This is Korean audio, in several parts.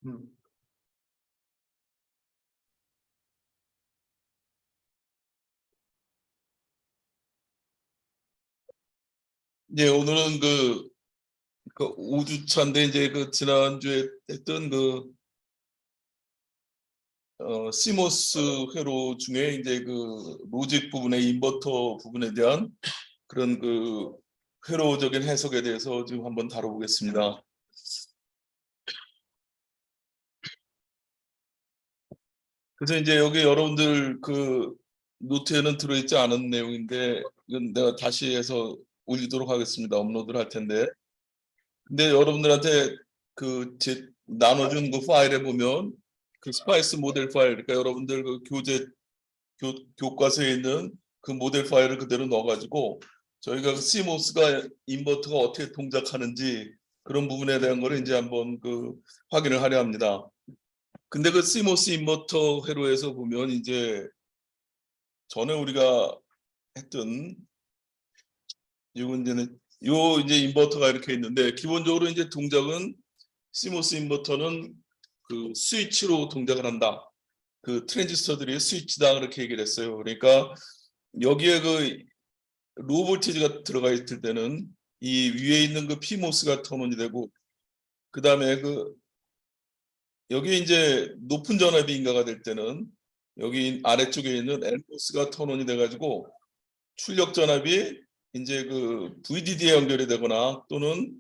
음. 네, 오늘은 그 5주차인데 이제 그 지난주에 했던 시모스 회로 중에 이제 그 로직 부분의 인버터 부분에 대한 그런 회로적인 해석에 대해서 지금 한번 다뤄보겠습니다. 그래서 이제 여기 여러분들 노트에는 들어있지 않은 내용인데 이건 내가 다시 해서 올리도록 하겠습니다. 업로드를 할 텐데. 근데 여러분들한테 나눠준 그 파일에 보면 그 스파이스 모델 파일, 그러니까 여러분들 그 교과서에 있는 그 모델 파일을 그대로 넣어가지고 저희가 CMOS가 인버터가 어떻게 동작하는지 그런 부분에 대한 거를 이제 한번 확인을 하려 합니다. 근데 그 CMOS 인버터 회로에서 보면 이제 전에 우리가 했던 요 이제 인버터가 이렇게 있는데 기본적으로 이제 동작은 CMOS 인버터는 그 스위치로 동작을 한다. 그 트랜지스터들이 스위치다 그렇게 얘기를 했어요. 그러니까 여기에 로우 볼티지가 들어가 있을 때는 이 위에 있는 그 PMOS가 턴온이 되고 그다음에 여기 이제 높은 전압이 인가가 될 때는 여기 아래쪽에 있는 NMOS가 턴온이 돼 가지고 출력 전압이 이제 VDD에 연결이 되거나 또는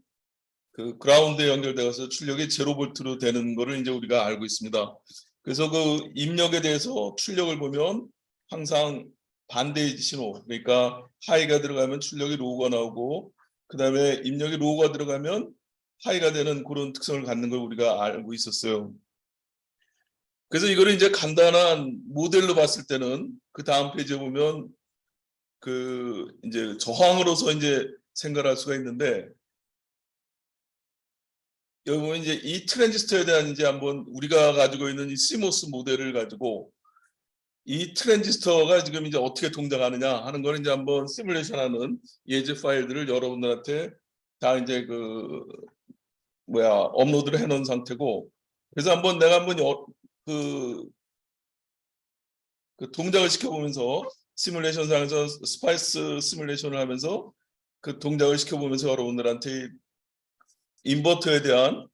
그라운드에 연결되어서 출력이 0볼트로 되는 거를 이제 우리가 알고 있습니다. 그래서 입력에 대해서 출력을 보면 항상 반대의 신호, 그러니까 하이가 들어가면 출력이 로우가 나오고 그다음에 입력이 로우가 들어가면 하이가 되는 그런 특성을 갖는 걸 우리가 알고 있었어요. 그래서 이거를 이제 간단한 모델로 봤을 때는 그 다음 페이지에 보면 이제 저항으로서 이제 생각할 수가 있는데 여기 보면 이제 이 트랜지스터에 대한 이제 한번 우리가 가지고 있는 이 CMOS 모델을 가지고 이 트랜지스터가 지금 이제 어떻게 동작하느냐 하는 거는 이제 한번 시뮬레이션하는 예제 파일들을 여러분들한테 다 이제 업로드를 해놓은 상태고 그래서 내가 한번 동작을 시켜보면서 시뮬레이션상에서 스파이스 시뮬레이션을 하면서 그 동작을 시켜보면서 여러분들한테 인버터에 대한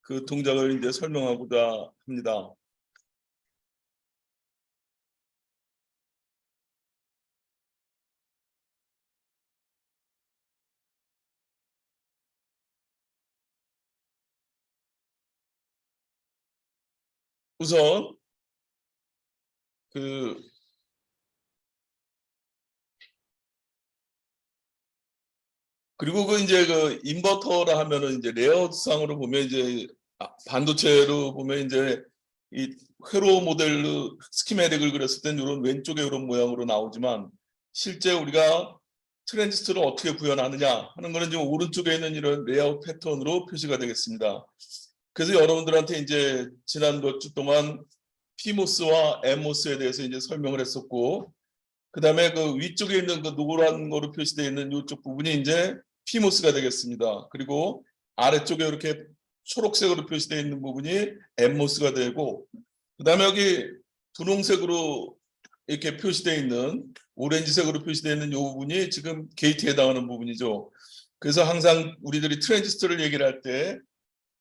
그 동작을 이제 설명하고자 합니다. 우선 그리고 이제 인버터라 하면은 이제 레이아웃상으로 보면 이제 반도체로 보면 이제 이 회로 모델로 스키매틱을 그렸을 땐 이런 왼쪽에 이런 모양으로 나오지만 실제 우리가 트랜지스터를 어떻게 구현하느냐 하는 거는 지금 오른쪽에 있는 이런 레이아웃 패턴으로 표시가 되겠습니다. 그래서 여러분들한테 이제 지난 몇 주 동안 PMOS와 NMOS에 대해서 이제 설명을 했었고 그다음에 위쪽에 있는 노란 거로 표시되어 있는 이쪽 부분이 이제 PMOS가 되겠습니다. 그리고 아래쪽에 이렇게 초록색으로 표시되어 있는 부분이 NMOS가 되고 그다음에 여기 분홍색으로 이렇게 표시되어 있는 오렌지색으로 표시되어 있는 이 부분이 지금 게이트에 해당하는 부분이죠. 그래서 항상 우리들이 트랜지스터를 얘기를 할 때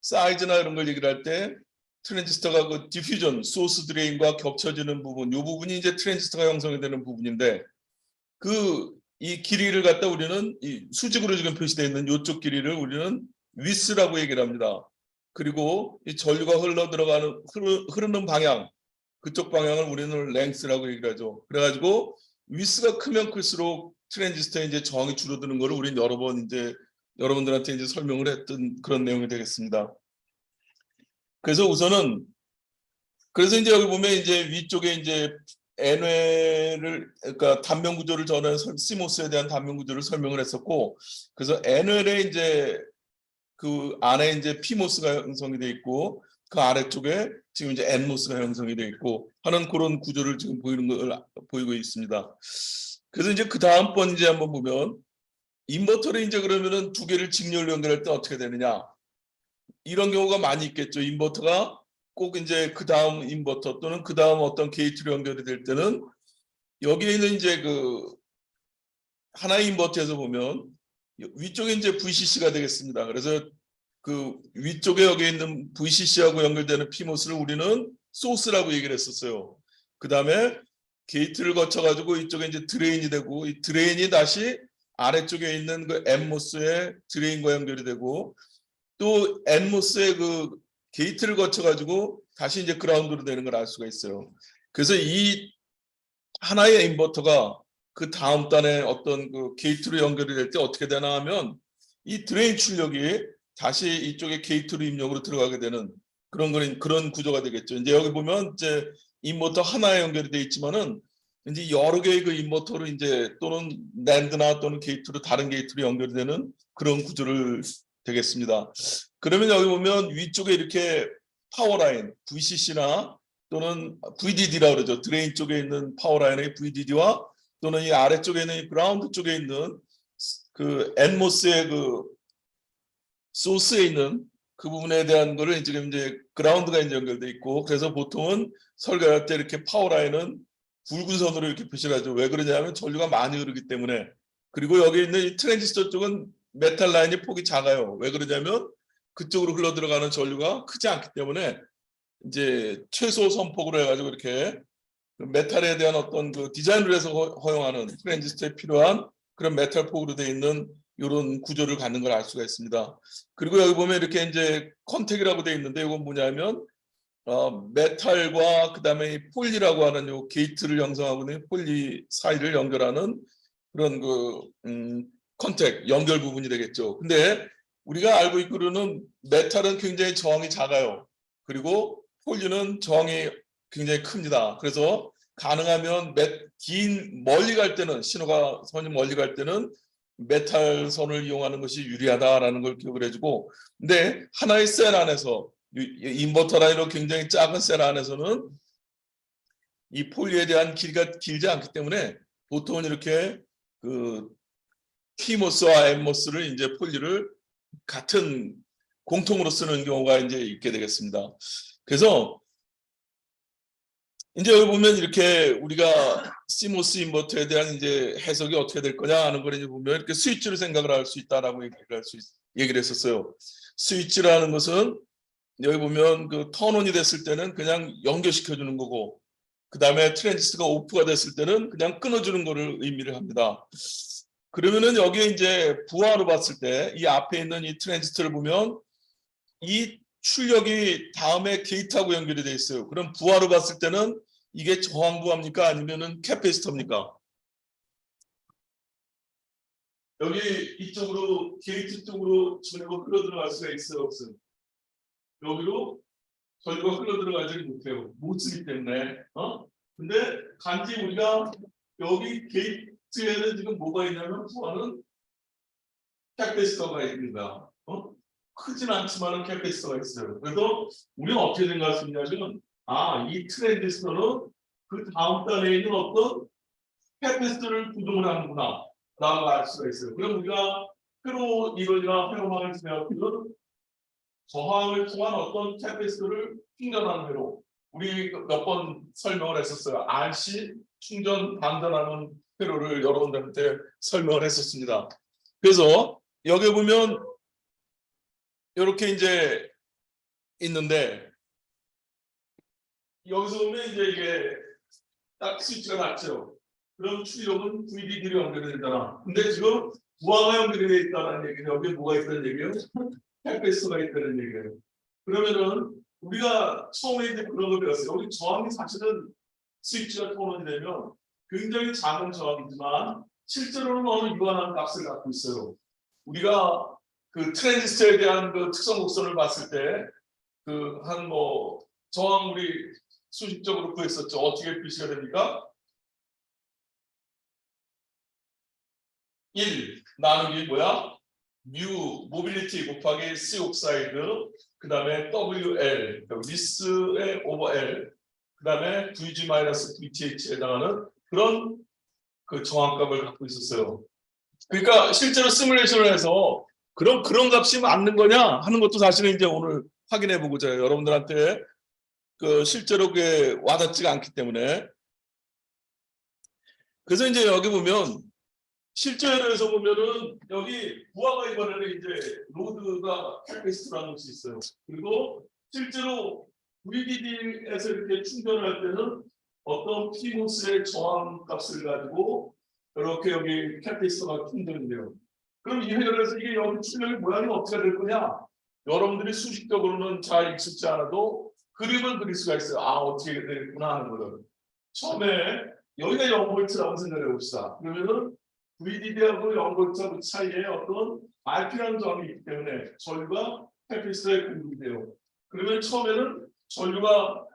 사이즈나 이런 걸 얘기를 할 때 트랜지스터가 디퓨전, 소스 드레인과 겹쳐지는 부분, 이 부분이 이제 트랜지스터가 형성이 되는 부분인데 이 길이를 갖다 우리는 이 수직으로 지금 표시되어 있는 이쪽 길이를 우리는 위스라고 얘기를 합니다. 그리고 이 전류가 흐르는 방향, 그쪽 방향을 우리는 랭스라고 얘기를 하죠. 그래가지고 위스가 크면 클수록 트랜지스터의 이제 저항이 줄어드는 거를 우리는 여러 번 이제 여러분들한테 이제 설명을 했던 그런 내용이 되겠습니다. 그래서 우선은 그래서 이제 여기 보면 이제 위쪽에 이제 N회를 그러니까 단면 구조를 전에 시모스에 대한 단면 구조를 설명을 했었고 그래서 N회에 이제 그 안에 이제 P모스가 형성이 돼 있고 그 아래쪽에 지금 이제 N모스가 형성이 돼 있고 하는 그런 구조를 지금 보이고 있습니다. 그래서 이제 그 다음번 이제 한번 보면 인버터를 이제 그러면은 두 개를 직렬로 연결할 때 어떻게 되느냐 이런 경우가 많이 있겠죠. 인버터가 꼭 이제 그 다음 인버터 또는 그 다음 어떤 게이트로 연결이 될 때는 여기에 있는 이제 그 하나의 인버터에서 보면 위쪽에 이제 VCC가 되겠습니다. 그래서 그 위쪽에 여기 있는 VCC하고 연결되는 PMOS를 우리는 소스라고 얘기를 했었어요. 그 다음에 게이트를 거쳐가지고 이쪽에 이제 드레인이 되고 이 드레인이 다시 아래쪽에 있는 그 NMOS의 드레인과 연결이 되고 또 NMOS의 그 게이트를 거쳐가지고 다시 이제 그라운드로 되는 걸 알 수가 있어요. 그래서 이 하나의 인버터가 그 다음 단에 어떤 그 게이트로 연결이 될 때 어떻게 되나 하면 이 드레인 출력이 다시 이쪽에 게이트로 입력으로 들어가게 되는 그런 구조가 되겠죠. 이제 여기 보면 이제 인버터 하나에 연결이 돼 있지만은 이제 여러 개의 그 인버터로 이제 또는 낸드나 또는 게이트로 다른 게이트로 연결이 되는 그런 구조를 되겠습니다. 그러면 여기 보면 위쪽에 이렇게 파워라인 VCC나 또는 VDD라고 그러죠. 드레인 쪽에 있는 파워라인의 VDD와 또는 이 아래쪽에 있는 이 그라운드 쪽에 있는 그 NMOS의 그 소스에 있는 그 부분에 대한 거를 지금 이제 그라운드가 이제 연결돼 있고 그래서 보통은 설계할 때 이렇게 파워라인은 붉은 선으로 이렇게 표시를 하죠. 왜 그러냐면 전류가 많이 흐르기 때문에. 그리고 여기 있는 이 트랜지스터 쪽은 메탈 라인이 폭이 작아요. 왜 그러냐면 그쪽으로 흘러 들어가는 전류가 크지 않기 때문에 이제 최소 선폭으로 해가지고 이렇게 메탈에 대한 어떤 그 디자인을 해서 허용하는 트랜지스터에 필요한 그런 메탈 폭으로 되어 있는 이런 구조를 갖는 걸 알 수가 있습니다. 그리고 여기 보면 이렇게 이제 컨택이라고 되어 있는데 이건 뭐냐면 메탈과 그다음에 이 폴리라고 하는 요 게이트를 형성하고 있는 폴리 사이를 연결하는 그런 그 컨택 연결 부분이 되겠죠. 근데 우리가 알고 있기로는 메탈은 굉장히 저항이 작아요. 그리고 폴리는 저항이 굉장히 큽니다. 그래서 가능하면 멀리 갈 때는 신호가 선이 멀리 갈 때는 메탈 선을 이용하는 것이 유리하다라는 걸 기억을 해주고 근데 하나의 셀 안에서 인버터 라인으로 굉장히 작은 셀 안에서는 이 폴리에 대한 길이가 길지 않기 때문에 보통은 이렇게 그 PMOS와 NMOS를 이제 폴리를 같은 공통으로 쓰는 경우가 이제 있게 되겠습니다. 그래서 이제 여기 보면 이렇게 우리가 CMOS 인버터에 대한 이제 해석이 어떻게 될 거냐 하는 걸 이제 보면 이렇게 스위치로 생각을 할 수 있다라고 얘기를 했었어요. 스위치라는 것은 여기 보면 그 턴온이 됐을 때는 그냥 연결시켜 주는 거고 그 다음에 트랜지스터가 오프가 됐을 때는 그냥 끊어주는 거를 의미를 합니다. 그러면은 여기에 이제 부하로 봤을 때 이 앞에 있는 이 트랜지스터를 보면 이 출력이 다음에 게이트하고 연결이 돼 있어요. 그럼 부하로 봤을 때는 이게 저항부합니까? 아니면은 캐패시터입니까? 여기 이쪽으로 게이트 쪽으로 전류가 흘러 들어갈 수가 있어요, 없어요? 여기로 전류가 흘러 들어가지 못해요. 못 쓰기 때문에. 근데 단지 우리가 여기 게이트에는 지금 뭐가 있냐면 부하는 캐패시터가 있습니다. 크진 않지만은 캐패시터가 있어요. 그래서 우리가 어떻게 생각할 수 있냐면 이 트랜지스터는 그 다음 단에 있는 어떤 캐패시터를 구동을 하는구나 라고 알 수가 있어요. 그럼 우리가 회로 이론이나 회로망을 지나면 저항을 통한 어떤 캐패시터를 충전하는 회로 우리 몇 번 설명을 했었어요. RC 충전 방전하는 회로를 여러분들한테 설명을 했었습니다. 그래서 여기 보면 이렇게 이제 있는데 여기서 보면 이제 이게 딱 스위치가 맞죠. 그럼 출력은 VDD로 연결이 된다. 근데 지금 부하가 연결이 되어 있다는 얘기는 여기에 뭐가 있다는 얘기예요? 캐패시터가 있다는 얘기예요. 그러면은 우리가 처음에 이제 그런 걸 배웠어요. 여기 저항이 사실은 스위치가 톤온이 되면 굉장히 작은 저항이지만 실제로는 어느 유한한 값을 갖고 있어요. 우리가 그 트랜지스터에 대한 그 특성 곡선을 봤을 때 그 한 뭐 저항 우리 수식적으로 구했었죠. 어떻게 표시가 됩니까? 1 나누기 뭐야? 뮤 모빌리티 곱하기 C 옥사이드 그 다음에 WL 위스의 오버 L 그 다음에 VG-VTH에 해당하는 그런 그 저항값을 갖고 있었어요. 그러니까 실제로 시뮬레이션을 해서 그런 값이 맞는 거냐 하는 것도 사실은 이제 오늘 확인해 보고자 해요. 여러분들한테 실제로 그게 와닿지가 않기 때문에. 그래서 이제 여기 보면 실제로에서 보면은 여기 부하가 이번에는 이제 로드가 캐패시터라는 것이 있어요. 그리고 실제로 VDD에서 이렇게 충전할 때는 어떤 피모스의 저항 값을 가지고 이렇게 여기 캐패시터가 충전이 돼요. 그럼 이 회로에서 이게 여기 출력의 모양이 어떻게 될 거냐? 여러분들이 수식적으로는 잘 익숙지 않아도 그림을 그릴 수가 있어요. 아, 어떻게 되겠구나 하는 거를. 처음에 여기가 0V라고 생각해 봅시다. 그러면은 VDD하고 0V 사이에 어떤 RP라는 점이 있기 때문에 전류가 캐패시터에 공급이 돼요. 그러면 처음에는 전류가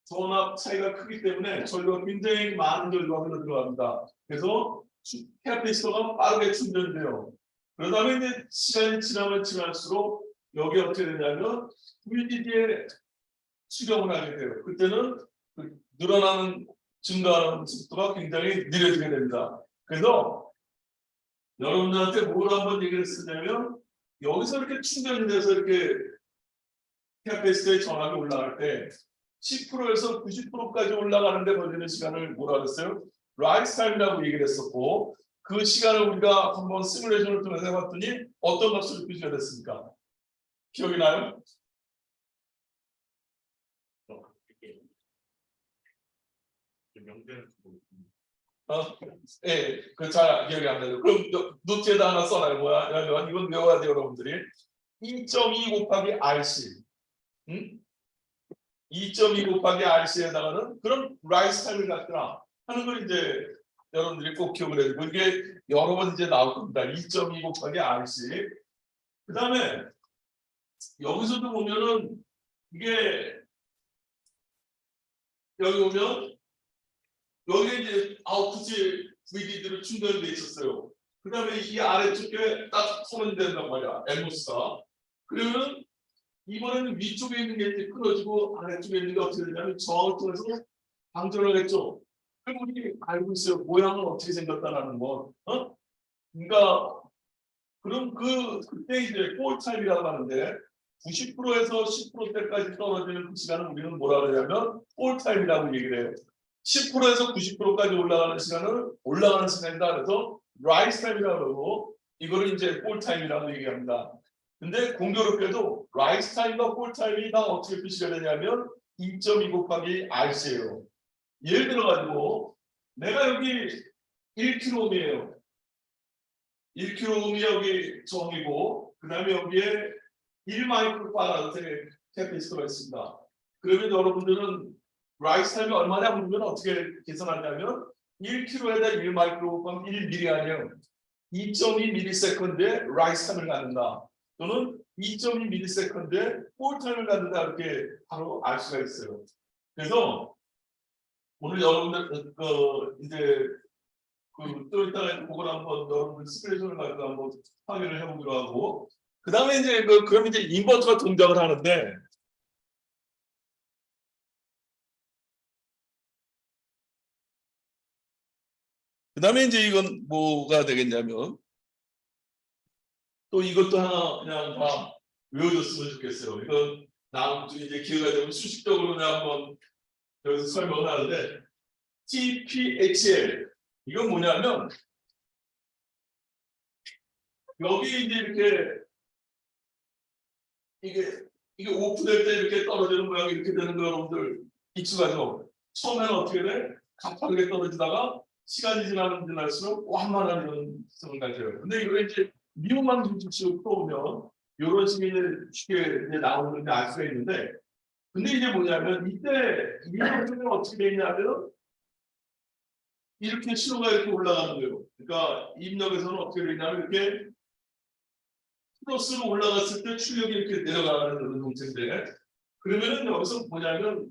전압 차이가 크기 때문에 전류가 굉장히 많은 전류가 흘러 들어갑니다. 그래서 캐패시터가 빠르게 충전돼요. 그러다 보면 이제 시간이 지나면 지날수록 여기 어떻게 되냐면 VDD에 수렴을 하게 돼요. 그때는 늘어나는 증가하는 속도가 굉장히 느려지게 됩니다. 그래서 여러분들한테 뭘 한번 얘기를 했었냐면 여기서 이렇게 충전이 돼서 이렇게 캐패시터의 전압이 올라갈 때 10%에서 90%까지 올라가는데 걸리는 시간을 뭐라 그랬어요? 라이스 타임이라고 얘기를 했었고 그 시간을 우리가 한번 시뮬레이션을 통해서 해봤더니 어떤 값을 표시가 됐습니까? 기억이 나요? 예, 그 잘 기억이 안 나요. 그럼 노트에다 하나 써놔요. 뭐야? 이건 외워야 돼요, 여러분들이. 2.2 곱하기 RC. 2.2 곱하기 RC에다가는 그럼 라이스 타임을 갖더라 하는 걸 이제 여러분들이 꼭 기억을 해야 되고 이게 여러 번 이제 나올 겁니다. 2.2 곱하기 RC. 그 다음에 여기서도 보면은 이게 여기 보면 여기 이제 아웃풋이 VDD로 충전돼 있었어요. 그 다음에 이 아래쪽에 딱 선언이 된단 말이야. 엘모스가. 그러면 이번에는 위쪽에 있는 게 이제 끊어지고 아래쪽에 있는 게 어떻게 되냐면 저항을 통해서 방전을 했죠. 그럼 우리 알고 있어요. 모양은 어떻게 생겼다라는 거. 그러니까 그럼 그때 이제 볼 타임이라고 하는데 90%에서 10%대까지 떨어지는 그 시간을 우리는 뭐라 그러냐면 볼 타임이라고 얘기를 해요. 10%에서 90%까지 올라가는 시간을 올라가는 시간이다. 그래서 라이스 타임이라고 그러고 이거를 이제 볼 타임이라고 얘기합니다. 근데 공교롭게도 라이스 타임과 볼 타임이 다 어떻게 표시가 되냐면 2.2 곱하기 RC예요. 예를 들어 가지고 내가 여기 1kg이에요. 1kg이 여기 정이고 그다음에 여기에 1마이크로파라드 캐패시터가 있습니다. 그러면 여러분들은 라이스 타임이 얼마냐 물으면 어떻게 계산하냐면 1kg에다 1마이크로 1ml 아니에요. 2.2 밀리세컨드에 라이스 타임을 갖는다. 또는 2.2 밀리세컨드에 볼 타임을 갖는다. 이렇게 바로 알 수가 있어요. 그래서 오늘 여러분들 이제 또 이따가 그걸 한번 여러분들 시뮬레이션을 가지고 한번 확인을 해보기로 하고 그 다음에 이제 그럼 이제 인버터가 동작을 하는데 그 다음에 이제 이건 뭐가 되겠냐면 또 이것도 하나 그냥 다 외워줬으면 좋겠어요. 이건 다음 주에 이제 기회가 되면 수식적으로 그냥 한번 여기서 설명을 하는데 TPHL 이건 뭐냐면 여기 이제 이렇게 이게 오프될 때 이렇게 떨어지는 모양이 이렇게 되는 거 여러분들 익숙하죠? 처음에는 어떻게 돼? 가파르게 떨어지다가 시간이 지날수록 완만한 이런 성을 가져요. 근데 이거 이제 미분만 중심식으로 풀어보면 이런 식이 쉽게 이제 나오는데 알 수가 있는데 근데 이제 뭐냐면 이때 이런 어떻게 되냐면 이렇게 신호가 이렇게 올라가는 거예요. 그러니까 입력에서는 어떻게 되냐면 이렇게 플러스로 올라갔을 때 출력이 이렇게 내려가는 그런 형태인데 그러면은 여기서 뭐냐면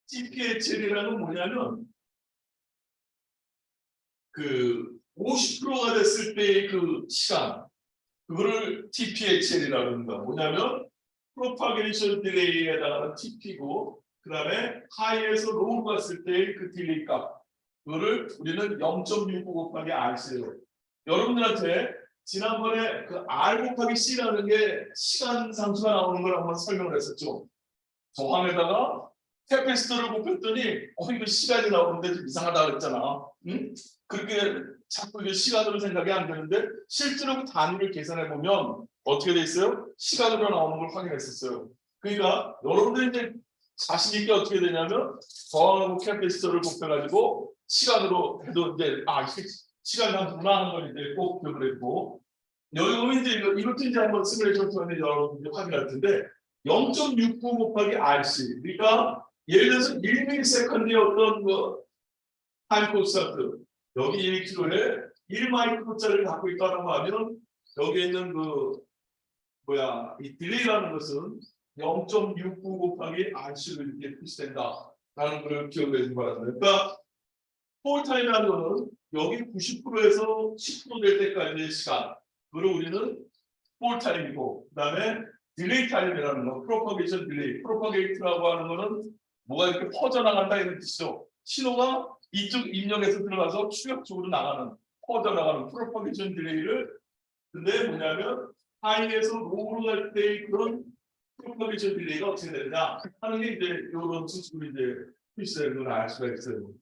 TPHL이라는 뭐냐면 그 50%가 됐을 때의 그 시간 그거를 TPHL이라고 합니다. 뭐냐면 프로파게이션 딜레이에 해당하는 TP고 그 다음에 하이에서 로우 갔을 때의 그 딜레이 값 그거를 우리는 0.65 곱하기 RC예요. 여러분들한테 지난번에 그 R 곱하기 C라는 게 시간 상수가 나오는 걸 한번 설명을 했었죠. 저항에다가 캐패시터를 곱했더니 이거 시간이 나오는데 좀 이상하다 그랬잖아. 응? 그렇게 자꾸 이게 시간으로 생각이 안 되는데 실제로 그 단위를 계산해 보면 어떻게 돼 있어요? 시간으로 나오는 걸 확인했었어요. 그러니까 여러분들이 이제 자신 있게 어떻게 되냐면 저하고 캐패시터를 곱해가지고 시간으로 해도 이제 이게 시간 단위구나 하는 걸 이제 꼭 기억을 했고, 여기 보면 이제 이것도 이제 한번 시뮬레이션 통해서 여러분들이 확인할 텐데 0.69 곱하기 RC, 그러니까 예를 들어서 1ms의 어떤 뭐 타임 콘스턴트, 여기 1kg에 1마이크로짜리를 갖고 있다고 하면 여기에 있는 이 딜레이라는 것은 0.69 곱하기 RC로 이렇게 표시된다라는 걸 기억해 주시기 바랍니다. 그러니까 폴타임이라는 거는 여기 90%에서 10% 될 때까지의 시간, 그걸 우리는 폴타임이고, 그다음에 딜레이 타임이라는 거, 프로퍼게이션 딜레이, 프로퍼게이트라고 하는 거는 뭐가 이렇게 퍼져나간다 이런 뜻이죠. 신호가 이쪽 입력에서 들어가서 출력 쪽으로 나가는, 퍼져나가는 프로퍼게이션 딜레이를, 근데 뭐냐면 하이에서 로우로 갈 때의 그런 프로퍼게이션 딜레이가 어떻게 되느냐 하는 게 이제 이런 수식으로 이제 표시되는 걸 알 수가 있어요.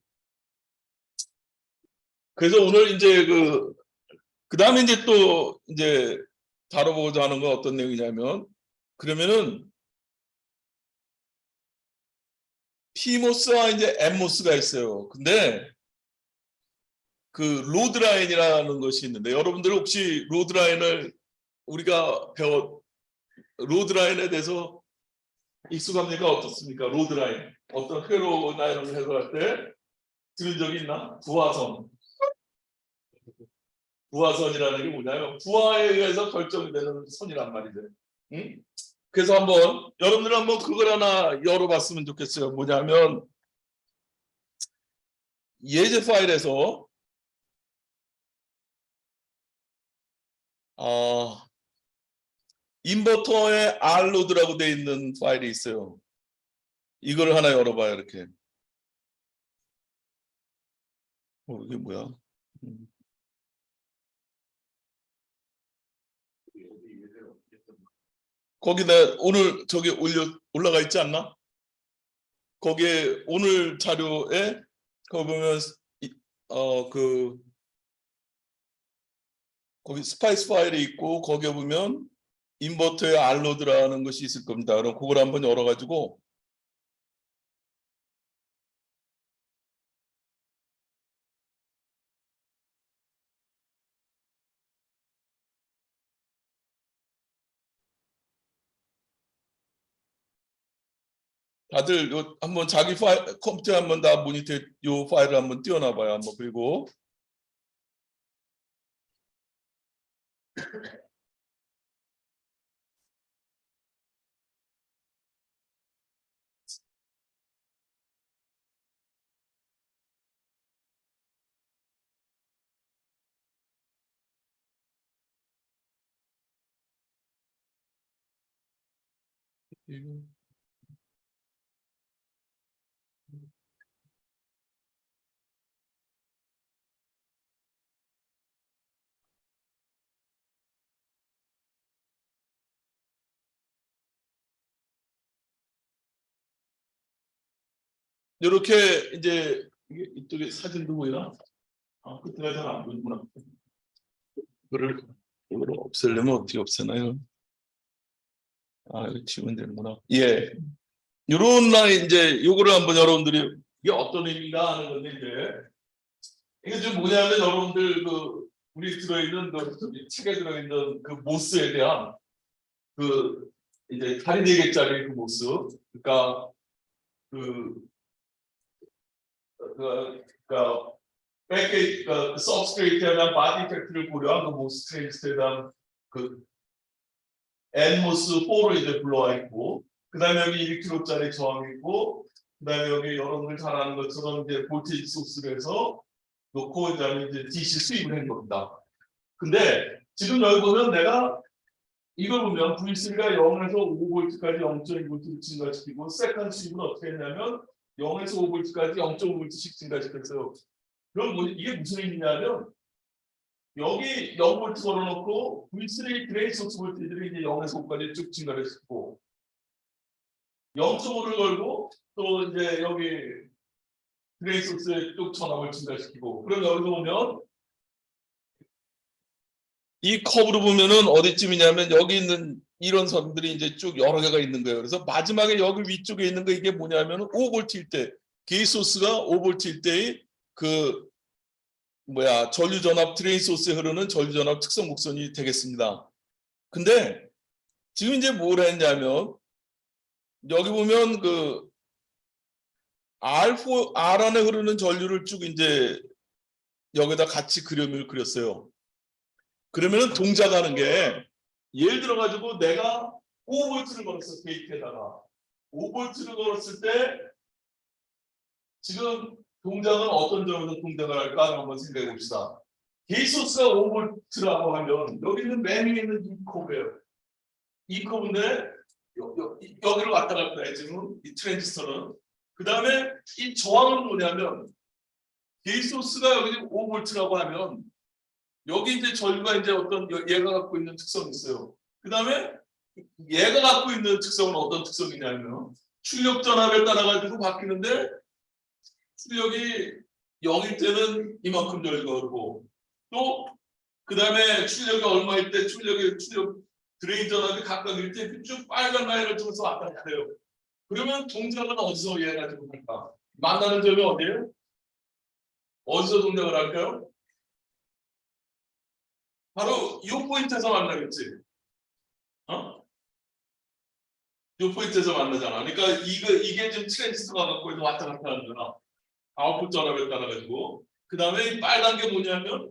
그래서 오늘 이제 그 다음에 이제 또 이제 다뤄보고자 하는 건 어떤 내용이냐면, 그러면은 P모스와 이제 N모스가 있어요. 근데 그 로드라인이라는 것이 있는데, 여러분들 혹시 로드라인을 우리가 로드라인에 대해서 익숙합니까? 어떻습니까? 로드라인, 어떤 회로나 이런 걸 해석할 때 들은 적이 있나? 부하선이라는 게 뭐냐면 부하에 의해서 결정되는 선이란 말이죠. 응? 그래서 여러분들 한번 그걸 하나 열어봤으면 좋겠어요. 뭐냐면 예제 파일에서 인버터에 R로드라고 되어 있는 파일이 있어요. 이걸 하나 열어봐요. 이렇게. 이게 뭐야? 거기다 오늘 저기 올라가 있지 않나? 거기에 오늘 자료에 거기 보면 거기 스파이스 파일이 있고, 거기에 보면 인버터에 R로드라는 것이 있을 겁니다. 그럼 그걸 한번 열어가지고 다들 한번 자기 컴퓨터 한번 다 모니터 요 파일을 한번 띄워놔봐요. 한번. 그리고 이렇게 이제 이쪽에 사진도 보이나? 끝에가 잘 안 보이구나. 이거를 없애려면 어떻게 없애나요? 이거 지우면 되는구나. 예. 이런 라인 이제 요거를 한번 여러분들이 이게 어떤 의미가 하는 건데, 이게 지금 뭐냐면 여러분들 우리 들어있는 책에 들어있는 그 모스에 대한 이제 다리 4개짜리 그 모스, 그러니까 그러니까 서브스트레이트에 대한 바디 팩트를 고려한 그 모스 트레이스에 대한 N모스 4로 이제 불러와 있고, 그 다음에 여기 1kg짜리 저항이 있고, 그 다음에 여기 여러분들 잘 아는 것처럼 이제 볼테이지 소스를 해서 놓고, 그 다음에 이제 DC 수입을 한 겁니다. 근데 지금 여기 보면 내가 이걸 보면 V3가 0에서 5V까지 0.2V 증가시키고, 세컨 수입은 어떻게 했냐면 0에서 5V까지 0.5V씩 증가시켰어요. 그럼 이게 무슨 의미냐면 여기 0V 걸어놓고 V3 드레인 소스 볼테이지를 이제 0에서 5까지 쭉 증가를 시키고, 0.5를 걸고 또 이제 여기 드레인 소스의 쪽 전압을 증가시키고, 그럼 여기서 보면 이 커브로 보면은 어디쯤이냐면 여기 있는 이런 선들이 이제 쭉 여러 개가 있는 거예요. 그래서 마지막에 여기 위쪽에 있는 거 이게 뭐냐면 5V일 때 게이트 소스가 5V일 때의 그 뭐야 전류 전압 드레인 소스에 흐르는 전류 전압 특성 곡선이 되겠습니다. 근데 지금 이제 뭘 했냐면 여기 보면 그 R4 R 안에 흐르는 전류를 쭉 이제 여기다 같이 그림을 그렸어요. 그러면은 동작하는 게 예를 들어 가지고 내가 5V를 걸었어 게이트에다가 5V를 걸었을 때 지금 동작은 어떤 점에서 동작을 할까 한번 생각해 봅시다. 게이트 소스가 5V라고 하면 여기 있는 맨 위에 있는 이 커브예요. 이 커브인데 여기를 왔다 갔다 해 지금 이 트랜지스터는. 그 다음에 이 저항은 뭐냐면 게이트 소스가 여기 5V라고 하면 여기 이제 전류가 이제 어떤 얘가 갖고 있는 특성이 있어요. 그 다음에 얘가 갖고 있는 특성은 어떤 특성이냐면 출력 전압에 따라 가지고 바뀌는데 출력이 0일 때는 이만큼 전류가 흐르고 또 그 다음에 출력이 얼마일 때 출력 드레인 전압이 각각일 때 쭉 빨간 라인을 통해서 왔다 갔다 해요. 그러면 동작은 어디서 이해가지고 할까? 만나는 점이 어디예요? 어디서 동작을 할까요? 바로 이 포인트에서 만나겠지. 어? 이 포인트에서 만나잖아. 그러니까 이게 지금 트랜지스터가 갖고 있는 왔다 갔다 하는 거나 아웃풋 전압에 따라 가지고 그 다음에 빨간 게 뭐냐면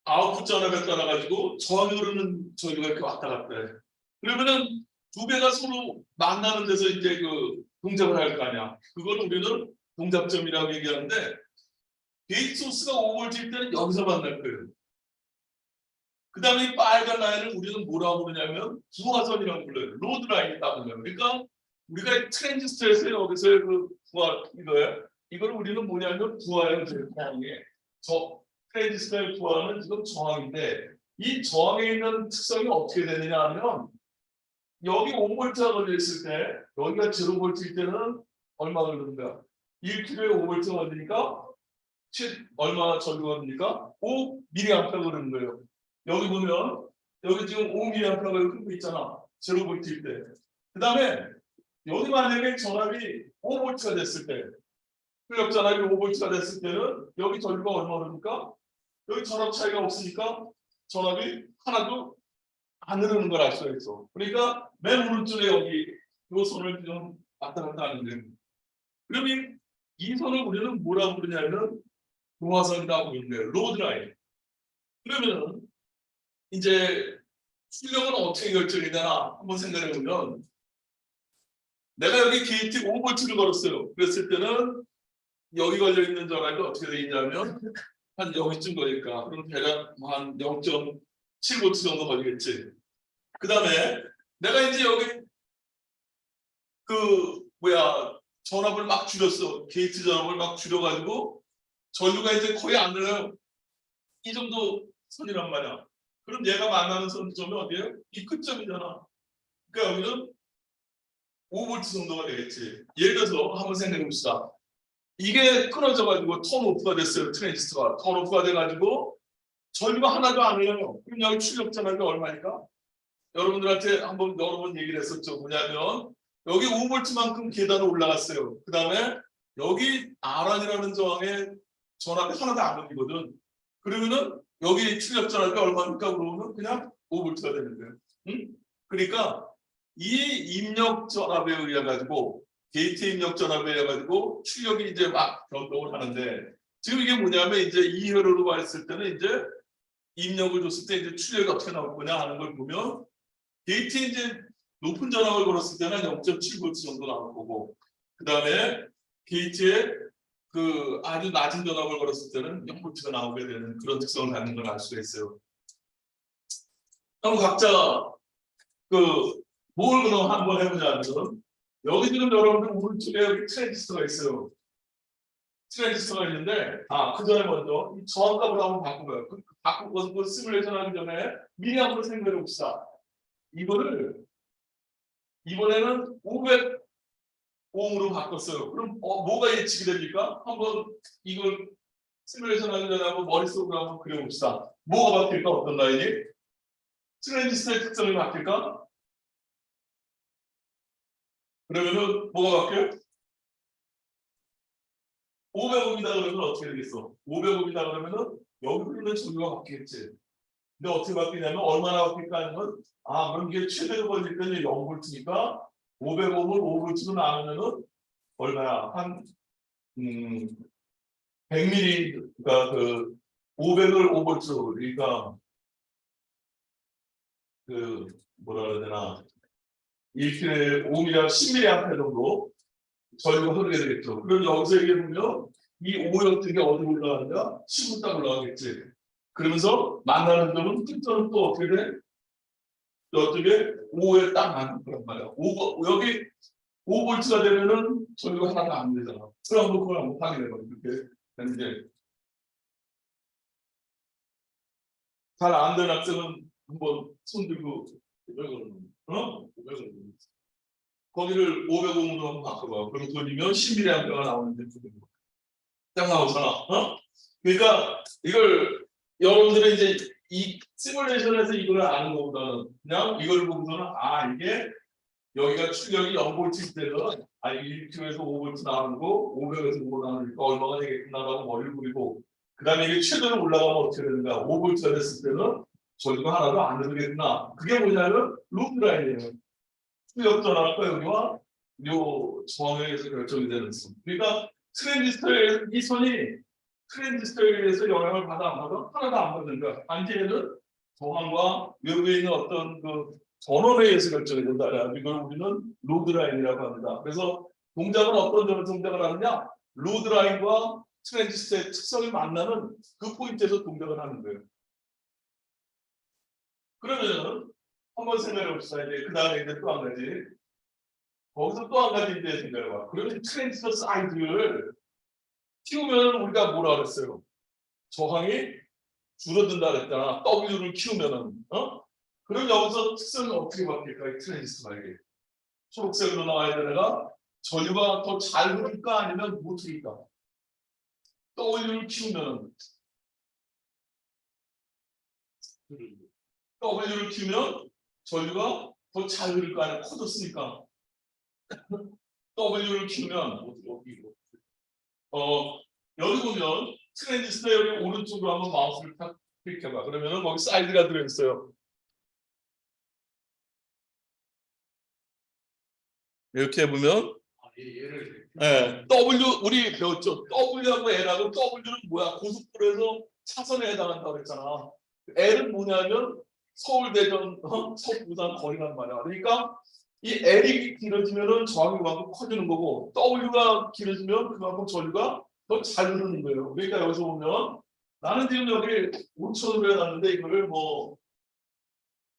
아웃풋 전압에 따라 가지고 저항이 흐르는 전류가 이렇게 왔다 갔다 해. 그러면은 두 개가 서로 만나는 데서 이제 그 동작을 할 거 아니야. 그걸 우리는 동작점이라고 얘기하는데 게이트 소스가 5V일 때는 여기서 만날 거예요. 그 다음에 이 빨간 라인을 우리는 뭐라고 부르냐면 부하선이라고 불러요. 로드 라인이라고 불러요. 그러니까 우리가 트랜지스터에서 여기서의 그 부하 이걸 우리는 뭐냐면 부하예요. 저 트랜지스터의 부하는 지금 저항인데 이 저항에 있는 특성이 어떻게 되느냐 하면 여기 5V가 걸려 있을 때 여기가 0V일 때는 얼마 걸립니까? 1kg에 5V가 걸리니까 얼마 전류가 걸립니까? 5mA 걸리는 거예요. 여기 보면 여기 지금 5mA가 흐르고 있잖아. 0V일 때. 그 다음에 여기 만약에 전압이 5V가 됐을 때 출력 전압이 5V가 됐을 때는 여기 전류가 얼마 흐릅니까? 여기 전압 차이가 없으니까 전압이 하나도 안 흐르는 걸 알 수가 있어. 그러니까 맨 오른쪽에 여기 이 선을 좀 왔다 갔다 하는데 그러면 이 선을 우리는 뭐라고 부르냐면 동화선이라고 부르는데 로드 라인. 그러면은 이제 출력은 어떻게 결정이 되나 한번 생각해 보면 내가 여기 게이트 5V를 걸었어요. 그랬을 때는 여기 걸려 있는 전압이 어떻게 돼 있냐면 한 여기쯤 걸릴까? 그럼 대략 한 0.7V 정도 걸리겠지. 그 다음에 내가 이제 여기 그 뭐야 전압을 막 줄였어. 게이트 전압을 막 줄여가지고 전류가 이제 거의 안 들어요. 이 정도 선이란 말이야. 그럼 얘가 만나는 선점이 어디예요? 이 끝점이잖아. 그러니까 여기는 5V 정도가 되겠지. 예를 들어서 한번 생각해 봅시다. 이게 끊어져가지고 턴오프가 됐어요. 트랜지스터가 턴오프가 돼가지고 전류가 하나도 안 흘러요. 그럼 여기 출력 전압이 얼마니까? 여러분들한테 한번 여러 번 얘기를 했었죠. 뭐냐면 여기 5V만큼 계단을 올라갔어요. 그 다음에 여기 R1이라는 저항에 전압이 하나도 안 걸리거든. 그러면은 여기 출력 전압이 얼마입니까? 그러면 그냥 5V가 되는 거예요. 응? 그러니까 이 입력 전압에 의해 가지고 게이트 입력 전압에 의해 가지고 출력이 이제 막 변동을 하는데 지금 이게 뭐냐면 이제 이 회로로 봤을 때는 이제 입력을 줬을 때 이제 출력이 어떻게 나올 거냐 하는 걸 보면 게이트에 이제 높은 전압을 걸었을 때는 0.7V 정도 나올 거고 그 다음에 게이트에 그 아주 낮은 전압을 걸었을 때는 0V가 나오게 되는 그런 특성을 갖는 걸 알 수가 있어요. 그럼 각자 뭘 그럼 한번 해보자면 여기 지금 여러분들 오른쪽에 여기 트랜지스터가 있어요. 트랜지스터가 있는데 그 전에 먼저 이 저항값을 한번 바꾸고요. 바꾸고 그 시뮬레이션 하기 전에 미리 한번 생각해 봅시다. 이거를 이번에는 500 오음으로 바꿨어요. 그럼 뭐가 예측이 됩니까? 한번 이걸 시뮬레이션 하기 전에 한번 머릿속으로 한번 그려봅시다. 뭐가 바뀔까? 어떤 라인이? 트랜지스터의 특성이 바뀔까? 그러면은 뭐가 바뀌어요? 500옴이다 그러면 어떻게 되겠어? 500옴이다 그러면은 여기 있는 전류가 바뀌겠지. 근데 어떻게 바뀌냐면 얼마나 바뀔까 하면 그럼 이게 최대로 걸릴 때는 0볼트니까 500옴을 5볼트로 나누면은 얼마야? 한 100ml 그러니까 그 500을 5볼트로 그러니까 그 뭐라 그래야 되나 1kg 5mA 10mA 정도 전류가 흐르게 되겠죠. 그럼 여기서 얘기해 보면 이 5였던 어디 올라가느냐? 10으로 딱 올라가겠지. 그러면서 만나는 점은 특전은 또 어떻게 돼? 저쪽에 5에 딱 맞는 거란 말이야. 여기 5볼트가 되면은 전류가 하나도 안 되잖아. 그럼 그걸 한번 확인해 봐. 이렇게 되는데 잘 안 되는 학생은 한번 손 들고 500원, 거기를 500원으로 한번 바꿔봐. 그럼 돌리면 10mA가 나오는데 딱 나오잖아. 그러니까 이걸 여러분들은 이제 이 시뮬레이션에서 이걸 아는 것보다는 그냥 이걸 보고서는 이게 여기가 출력이 0볼트일 때는 1km에서 5볼트 나오는 거 500에서 5 나오니까 얼마가 되겠구나라고 머리를 굴리고 그 다음에 이게 최대로 올라가면 어떻게 되는가 5볼트가 됐을 때는 전류가 하나도 안 흐르겠구나. 그게 뭐냐면 루프라인이에요. 출력 전압과 여기와 요 저항에 의해서 결정이 되는 선. 그러니까 트랜지스터의 이 선이 트랜지스터에 의해서 영향을 받아 안 받아? 하나도 안 받는 거야. 반대에는 저항과 외부에 있는 어떤 그 전원에 의해서 결정이 된다. 이걸 우리는 로드라인이라고 합니다. 그래서 동작은 어떤 동작을 하느냐? 로드라인과 트랜지스터의 특성이 만나는 그 포인트에서 동작을 하는 거예요. 그러면 한번 생각해 봅시다. 이제 그 다음에 이제 또 한 가지. 거기서 또 한 가지 이제 생각해 봐. 그러면 트랜지스터 사이즈를 키우면 우리가 뭐라 그랬어요? 저항이 줄어든다 그랬잖아. W를 키우면은, 그럼 여기서 특성이 어떻게 바뀔까? 이 트랜지스터가 이게. 초록색으로 나와야 되는 애가 전류가 더 잘 흐를까? 아니면 못 흐를까? W를 키우면은, W를 키우면 전류가 더 잘 흐를까? 아니면 코드 쓰니까. W를 키우면, 여기 보면 트랜지스터 여기 오른쪽으로 한번 마우스를 딱 클릭해봐. 그러면은 거기 사이즈가 들어있어요. 이렇게 보면 W 우리 배웠죠. W하고 L하고 W는 뭐야? 고속도로에서 차선에 해당한다고 그랬잖아. L은 뭐냐면 서울 대전 서울 부산 거리란 말이야. 그러니까 이 L이 길어지면은 저항이 그만큼 커지는 거고 W가 길어지면 그만큼 전류가 더 잘 흐르는 거예요. 그러니까 여기서 보면 나는 지금 여기 5,000으로 해놨는데 이거를 뭐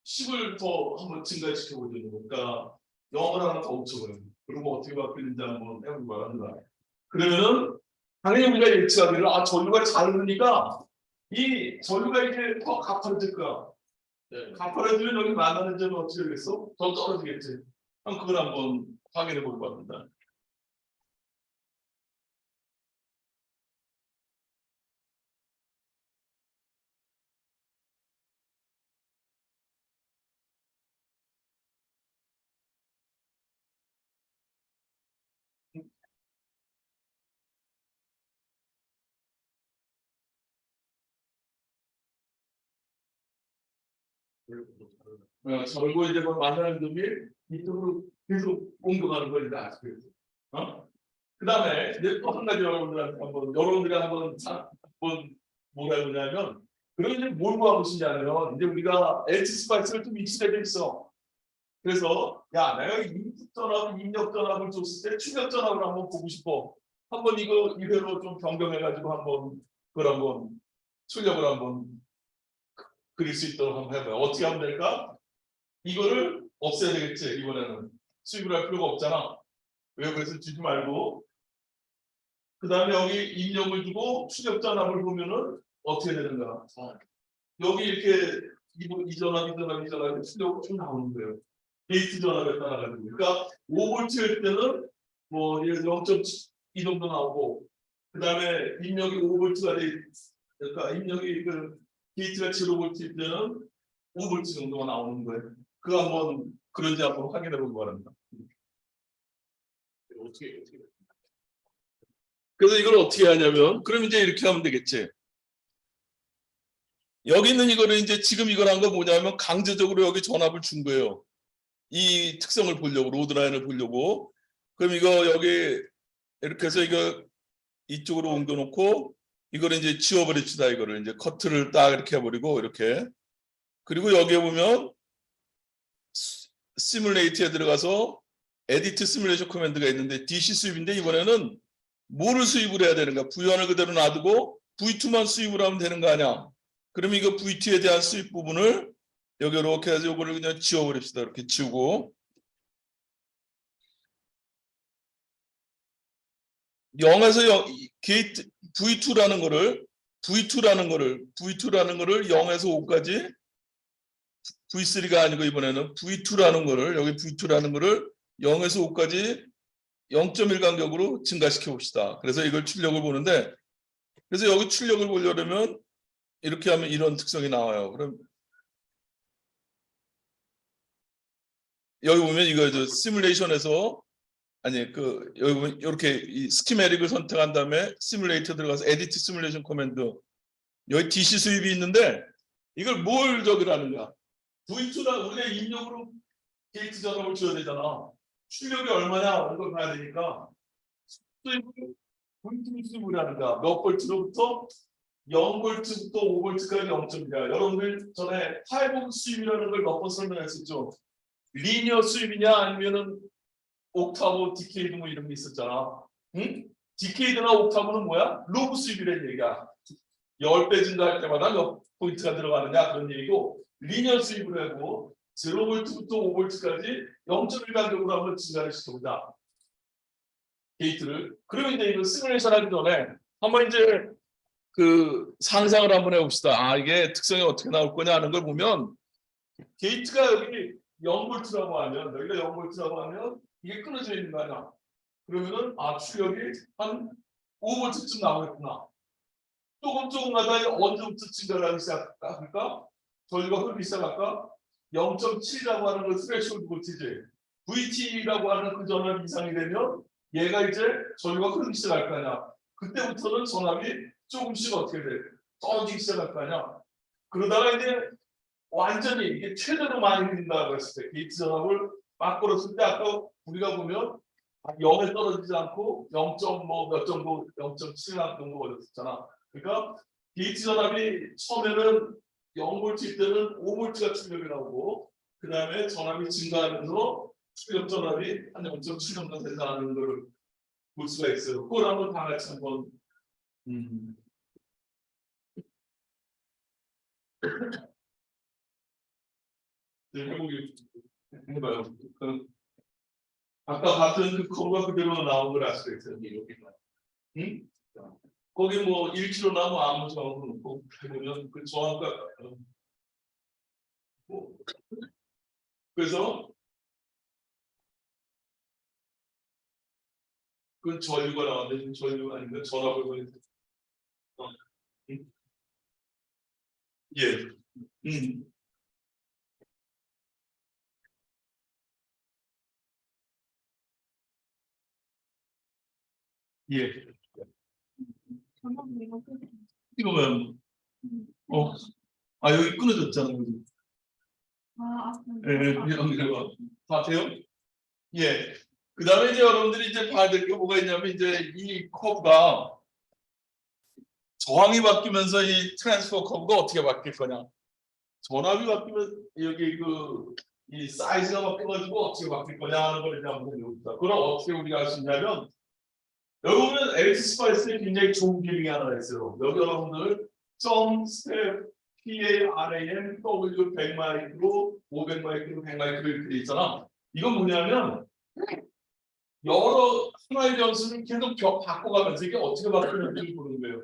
10을 더 한번 증가시켜 보려는 거니까 0을 하나 더 붙여버려요. 그리고 어떻게 바뀌는지 한번 해보기 바랍니다. 그러면은 당연히 우리가 예측하기를 전류가 잘 흐르니까 이 전류가 이제 더 가파라질 거야. 가파라지면 여기 만나는 점은 어떻게 되겠어? 더 떨어지겠지. 그걸 한번 확인해 보기 바랍니다. 절고 이제 만나는 점이 이쪽으로 계속 공격하는 걸 이제 아시겠죠. 그 다음에 이제 또 한 가지 여러분들이 한번 뭐라 그러냐면 그런 이제 뭘 구하고 싶냐면 이제 우리가 H 스파이스를 좀 익숙해져 있어. 그래서 내가 인풋 전압, 입력 전압을 줬을 때 출력 전압을 한번 보고 싶어. 한번 이거로 좀 변경해가지고 한번 그걸 한번 출력을 한번 그릴 수 있도록 한번 해봐요. 어떻게 하면 될까? 이거를 없애야 되겠지. 이번에는 수입을 할 필요가 없잖아. 왜 그래서 주지 말고 그 다음에 여기 입력을 주고 출력 전압을 보면은 어떻게 되는가? 여기 이렇게 이 전압 출력이 쭉 나오는 거예요. 게이트 전압에 따라가지고. 그러니까 5볼트일 때는 뭐 0.2 정도 나오고, 그 다음에 입력이 5V가 돼, 그러니까 입력이 그 게이트가 0V 때는 5V 정도가 나오는 거예요. 그거 한번 그런지 한번 확인해 보기 바랍니다. 어떻게. 그래서 이걸 어떻게 하냐면, 그럼 이제 이렇게 하면 되겠지. 여기 있는 이거를 이제 지금 이걸 한 거 뭐냐면 강제적으로 여기 전압을 준 거예요. 이 특성을 보려고, 로드라인을 보려고. 그럼 이거 여기 이렇게 해서 이거 이쪽으로 옮겨놓고 이거를 이제 지워버립시다. 이거를 이제 커트를 딱 이렇게 해버리고 이렇게. 그리고 여기에 보면 시뮬레이트에 들어가서 에디트 시뮬레이션 코맨드가 있는데 DC 수입인데 이번에는 뭐를 수입을 해야 되는가? V1을 그대로 놔두고 V2만 수입을 하면 되는 거 아니야? 그럼 이거 V2에 대한 수입 부분을 여기 이렇게 해서 이거를 그냥 지워버립시다. 이렇게 지우고 0에서 게이트 V2라는 거를 0에서 5까지 V3가 아니고 이번에는 V2라는 거를 여기 V2라는 거를 0에서 5까지 0.1 간격으로 증가시켜 봅시다. 그래서 이걸 출력을 보는데, 그래서 여기 출력을 보려면 이렇게 하면 이런 특성이 나와요. 그럼 여기 보면 이거 시뮬레이션에서 아니 그 여기 보면 이렇게 이 스키메릭을 선택한 다음에 시뮬레이터 들어가서 에디트 시뮬레이션 코맨드 여기 DC 수입이 있는데 이걸 뭘 저기라는 거야? V2라 우리가 입력으로 게이트 전압을 줘야 되잖아. 출력이 얼마냐 이런 걸 봐야 되니까 수입을 V2 수입을 하는 거야. 몇 볼트로부터 0볼트부터 5볼트까지 0.1이야. 여러분들 전에 8 volt 수입이라는 걸 몇 번 설명했었죠. 리니어 수입이냐 아니면은 옥타브, 디케이드 뭐 이런 게 있었잖아. 응? 디케이드나 옥타브는 뭐야? 로브 수입이라는 얘기야. 10배 증가할 때마다 몇 포인트가 들어가느냐 그런 얘기고, 리니어 수입을 하고 0볼트부터 5볼트까지 0.1 간격으로 한번 증가를 시켜보자. 게이트를. 그러면 이제 이거 시뮬레이션 하기 전에 한번 이제 그 상상을 한번 해봅시다. 아 이게 특성이 어떻게 나올 거냐 하는 걸 보면 게이트가 여기 0볼트라고 하면 여기가 0볼트라고 하면 이게 끊어져 있는 거 아니야. 그러면은 아 출력이 한 5볼트쯤 나오겠구나. 조금 하다 언제부터 증가를 하기 시작할까? 그러니까 전류가 흐르기 시작할까? 0.7이라고 하는 건 스레시홀드 볼티지. VT라고 하는 그 전압 이상이 되면 얘가 이제 전류가 흐르기 시작할 거 아니야. 그때부터는 전압이 조금씩 어떻게 돼? 떨어지기 시작할 거 아니야. 그러다가 이제 완전히 이게 최대로 많이 흐른다고 했을 때 게이트 전압을 막 걸었을 때 아까 우리가 보면 0에 떨어지지 않고 0. 몇 정도 0.7 정도 걸렸었잖아. 그러니까 게이트 전압이 처음에는 0볼트일 때는 5볼트가 출력이 나오고 그 다음에 전압이 증가하면서 출력 전압이 한 0.7 정도 된다는 걸 볼 수가 있어요. 그걸 한번 다 같이 한번 해보기 해봐요. 아까 봤던 그 커브가 그대로 나온 걸 알 수가 있어요. 여기. 응? 거기 뭐 1kg 나무 아무 정도 놓고 해보면 그 정확가 뭐. 그래서 그 전류가 나왔는데 전류가 아닌가 전압을 보니까 응? 예. 예. 이거 뭐야? 어. 아 여기 끊어졌잖아. 여기. 예, 연결가 다 돼요? 예. 그 다음에 이제 여러분들이 이제 봐야 될 게 뭐가 있냐면 이제 이 커브가 저항이 바뀌면서 이 트랜스퍼 커브가 어떻게 바뀔 거냐. 전압이 바뀌면 여기 그 이 사이즈가 바뀌어가지고 어떻게 바뀔 거냐 하는 걸 이제 한번 배웁니다. 그럼 어떻게 우리가 할 수 있냐면 여기 보면 LT 스파이스에 굉장히 좋은 기능이 하나 있어요. 여기 여러분들 점 스텝 PARAM W 100 마이크로 500 마이크로 100 마이크로 이렇게 돼 있잖아. 이건 뭐냐면 여러 하나의 변수를 계속 바꿔가면서 이게 어떻게 바뀌는지를 보는 거예요.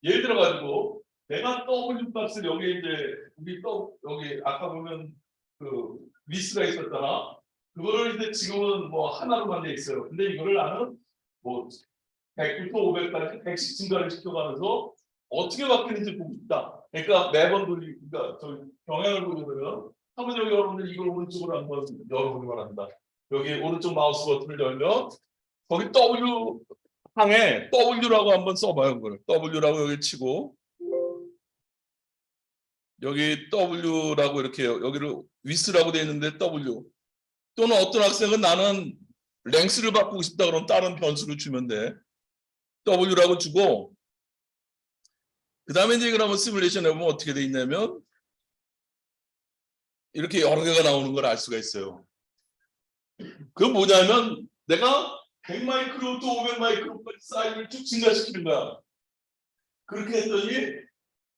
예를 들어 가지고 내가 W 값을 여기 이제 우리 또 여기 아까 보면 그 리스가 있었잖아. 그거를 이제 지금은 뭐 하나로만 돼 있어요. 근데 이거를 나는 뭐 100부터 500까지 100씩 증가를 시켜가면서 어떻게 바뀌는지 보고 싶다. 그러니까 매번 그러니까 저 경향을 보려면 한번 여기 여러분들 이걸 오른쪽으로 한번 열어보기 바랍니다. 여기 오른쪽 마우스 버튼을 열면 거기 W 항에 W라고 한번 써봐요. 그걸 W라고 여기 치고 여기 W라고 이렇게 여기를 위스라고 되어 있는데 W 또는 어떤 학생은 나는 랭스를 바꾸고 싶다 그러면 다른 변수를 주면 돼. W라고 주고 그 다음에 이제 이걸 한번 시뮬레이션 해보면 어떻게 돼 있냐면 이렇게 여러 개가 나오는 걸 알 수가 있어요. 그건 뭐냐면 내가 100마이크로부터 500마이크로까지 사이즈를 쭉 증가시키는 거야. 그렇게 했더니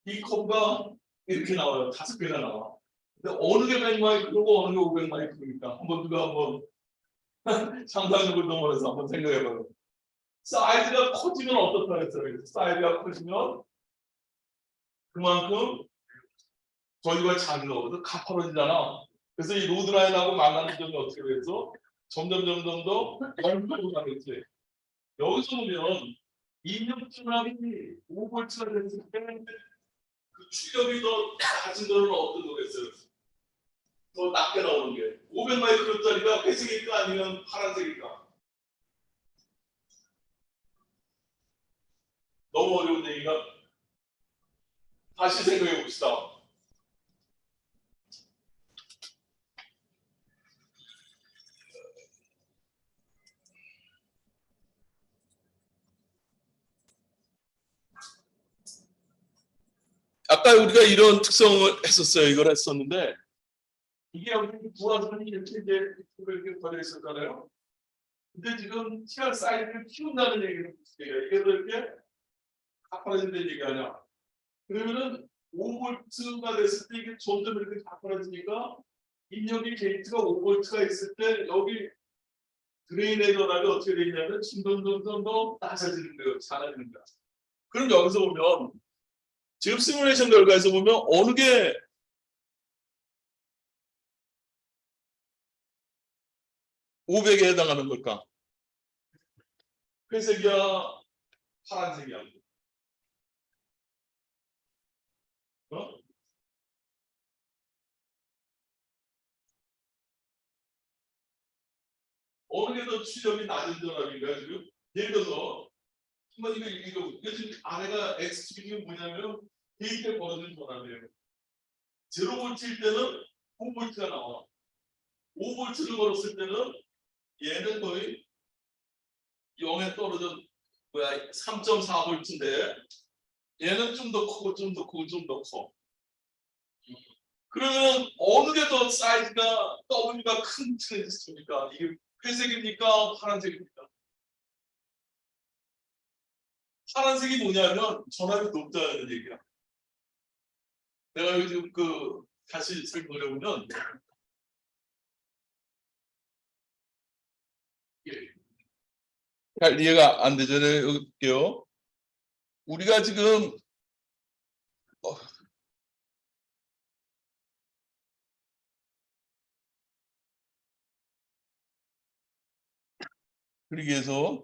이 커브가 이렇게 나와요. 5개가 나와. 근데 어느 게 100마이크로고 어느 게 500마이크로니까 한번 누가 한번 상상력을 동원해서 한번 생각해봐요. 사이즈가 커지면 어떻다 했어요. 사이즈가 커지면 그만큼 저희가 작은 거거든. 가파라지잖아. 그래서 이 로드라인하고 만나는 점이 어떻게 돼서 점점 더 넓어지고 가겠지. 여기서 보면 입력 중압이 5볼트가 됐을 때 그 출력이 더 낮은 거는 어떤 거겠어요? 더 낮게 나오는 게 500마이크로짜리가 회색일까 아니면 파란색일까? 너무 어려운 얘기가 다시 생각해 봅시다. 아까 우리가 이런 특성을 했었어요. 이걸 했었는데 이게 여기 부하선이 이렇게 걸려 있었잖아요. 근데 지금 TR 사이즈를 키운다는 얘기는 무슨 얘기야? 이게 이렇게 가파라진다는 얘기 아니야? 그러면은 5볼트가 됐을 때 이게 점점 이렇게 가파라지니까 입력이 게이트가 5볼트가 있을 때 여기 드레인의 전압이 어떻게 되냐면 점점 더 낮아지는 거예요. 작아지는 거야. 그럼 여기서 보면 지금 시뮬레이션 결과에서 보면 어느 게 500에 해당하는 걸까? 회색이야, 파란색이야. 어? 어느 게 더 출력이 낮은 전압인가요, 지금? 예를 들어서, 한번 이거 읽어볼게요. 지금 안에가 X축이 뭐냐면, 데이터에 벌어진 전압이에요. 0볼트일 때는 5볼트가 나와. 5볼트를 걸었을 때는 얘는 거의 0에 떨어져, 3.4볼트인데, 얘는 좀 더 크고, 좀 더 크고, 좀 더 커. 그러면 어느 게 더 사이즈가 W가 큰 트랜지스터입니까? 이게 회색입니까? 파란색입니까? 파란색이 뭐냐면 전압이 높다는 얘기야. 내가 요즘 다시 설명을 해보면 잘 이해가 안 되잖아요. 볼게요. 우리가 지금 그러기 위해서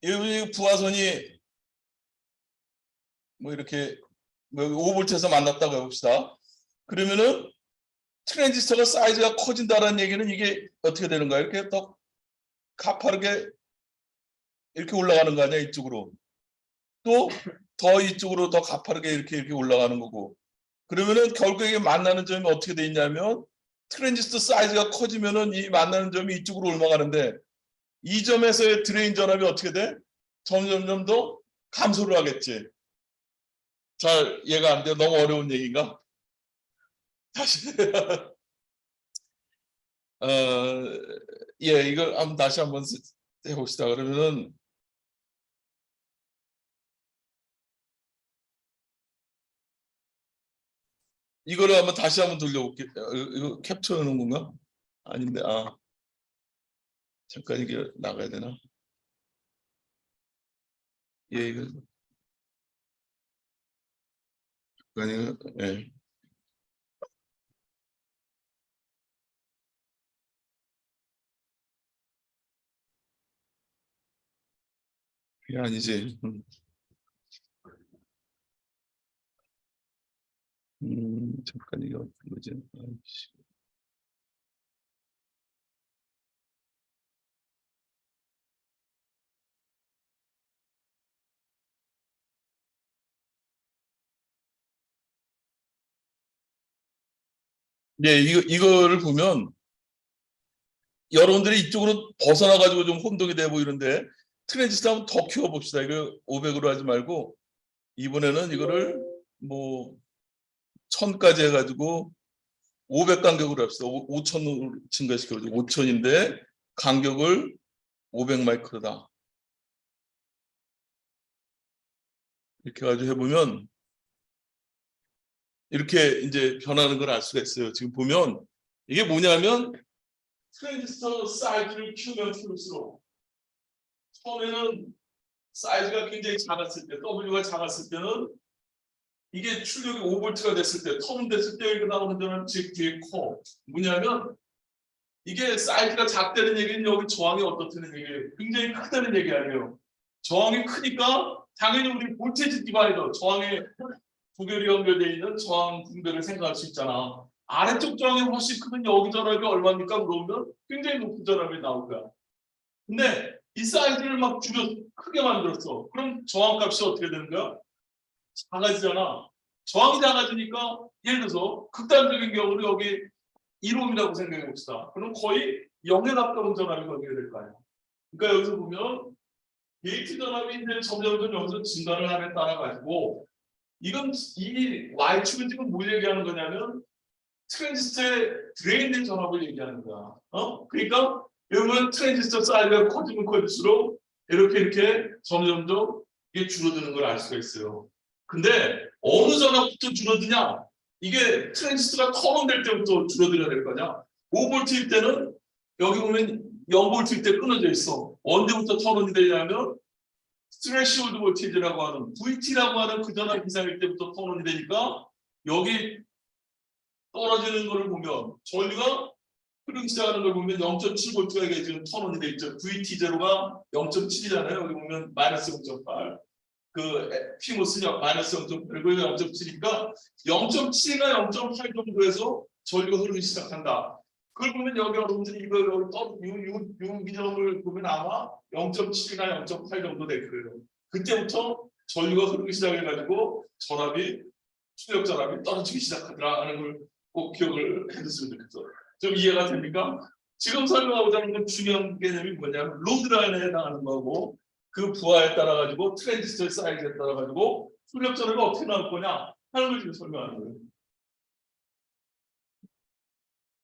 이 부하선이 뭐 이렇게 5볼트에서 만났다고 해봅시다. 그러면은 트랜지스터가 사이즈가 커진다는 얘기는 이게 어떻게 되는 거야? 이렇게 더 가파르게 이렇게 올라가는 거 아니야? 이쪽으로. 또 더 이쪽으로 더 가파르게 이렇게 올라가는 거고. 그러면은 결국에 만나는 점이 어떻게 돼 있냐면 트랜지스터 사이즈가 커지면은 이 만나는 점이 이쪽으로 올라가는데 이 점에서의 드레인 전압이 어떻게 돼? 점점 더 감소를 하겠지. 잘 이해가 안 돼요? 너무 어려운 얘기인가? 다시 예, 이걸 한번 다시 한번 해봅시다. 그러면은 이거를 한번 다시 한번 돌려볼게요. 이거 캡처하는 건가? 아닌데, 잠깐 이게 나가야 되나? 예, 이거 아니요. 예. 그게 아니지. 잠깐 이거 뭐지? 아이씨. 네, 이거를 보면 여러분들이 이쪽으로 벗어나 가지고 좀 혼동이 되고 이런데 트랜지스터 한번 더 키워 봅시다. 이거 500으로 하지 말고 이번에는 이거를 뭐 1000까지 해 가지고 500 간격으로 합시다. 5000으로 증가시켜 가지고 5000인데 간격을 500 마이크로다. 이렇게 가지고 해 보면 이렇게 이제 변하는 걸 알 수가 있어요. 지금 보면 이게 뭐냐면 트랜지스터 사이즈를 키우면 키울수록 처음에는 사이즈가 굉장히 작았을 때, W가 작았을 때는 이게 출력이 5V가 됐을 때, 텀 됐을 때 여기 나오는 데는 즉 뒤에 커. 뭐냐면 이게 사이즈가 작다는 얘기는 여기 저항이 어떻다는 얘기예요. 굉장히 크다는 얘기 아니에요. 저항이 크니까 당연히 우리 볼테이지 디바이더, 저항에 구별이 연결되어 있는 저항 분배를 생각할 수 있잖아. 아래쪽 저항이 훨씬 크면 여기 전압이 얼마입니까? 그러면 굉장히 높은 전압이 나올 거야. 근데 이 사이즈를 막 크게 만들었어. 그럼 저항값이 어떻게 되는 거야? 작아지잖아. 저항이 작아지니까 예를 들어서 극단적인 경우로 여기 1옴이라고 생각해 봅시다. 그럼 거의 0에 가까운 전압이 걸리게 될 거 아니야. 그러니까 여기서 보면 게이트 전압이 이제 점점 여기서 증가를 함에 따라 가지고 이건 이 Y축은 지금 뭘 얘기하는 거냐면 트랜지스터의 드레인된 전압을 얘기하는 거야. 그러니까 여러분 트랜지스터 사이즈가 커지면 커질수록 이렇게 점점점 이게 줄어드는 걸 알 수가 있어요. 근데 어느 전압부터 줄어드냐? 이게 트랜지스터가 턴온될 때부터 줄어들어야 될 거냐? 5V일 때는 여기 보면 0V일 때 끊어져 있어. 언제부터 턴온이 되냐면 스트레시홀드 볼티지라고 하는 VT라고 하는 그 전압 이상일 때부터 턴온이 되니까 여기 떨어지는 것을 보면 전류가 흐르기 시작하는 걸 보면 0.7V가 이게 지금 턴온이 돼 있죠. VT0가 0.7이잖아요. 여기 보면 마이너스 0.8. 그 피모스력 마이너스 0.8고 0.7이니까 0.7이나 0.8 정도에서 전류가 흐르기 시작한다. 그걸 보면 여기 여러분들이 이거 유기점을 보면 아마 0.7이나 0.8 정도 될 거예요. 그때부터 전류가 흐르기 시작해가지고 전압이 출력 전압이 떨어지기 시작하더라 하는 걸 꼭 기억을 해두시면 좋겠어요. 좀 이해가 됩니까? 지금 설명하고자 하는 건 중요한 개념이 뭐냐면 로드라인에 해당하는 거고 그 부하에 따라 가지고 트랜지스터의 사이즈에 따라 가지고 출력 전압이 어떻게 나올 거냐 하는 걸 지금 설명하는 거예요.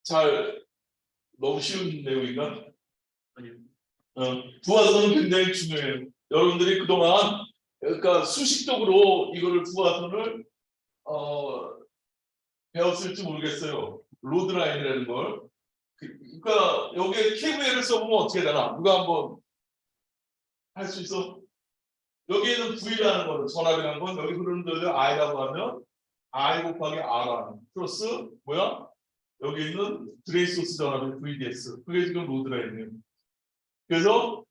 잘 너무 쉬운 내용인가? 부하선은 굉장히 중요해요. 여러분들이 그동안 그러니까 수식적으로 이거를 부하선을 배웠을지 모르겠어요. 로드라인이라는 걸. 그러니까 여기에 KVL을 써보면 어떻게 되나? 누가 한번 할 수 있어? 여기에는 V라는 거는 전압이라는 건 여기 흐르는 데를 I라고 하면 I 곱하기 R라는 플러스 뭐야? 여기 있는 드레인 소스 전압이 VDS. 그게 지금 로드라인이에요. 그래서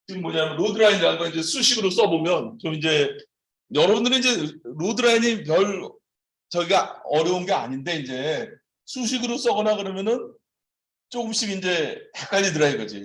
지금 뭐냐면 로드라인이라는 거 이제 수식으로 써보면 좀 이제 여러분들은 이제 로드라인이 별 저기가 어려운 게 아닌데 이제 수식으로 써거나 그러면은 조금씩 이제 헷갈리더라 이거지.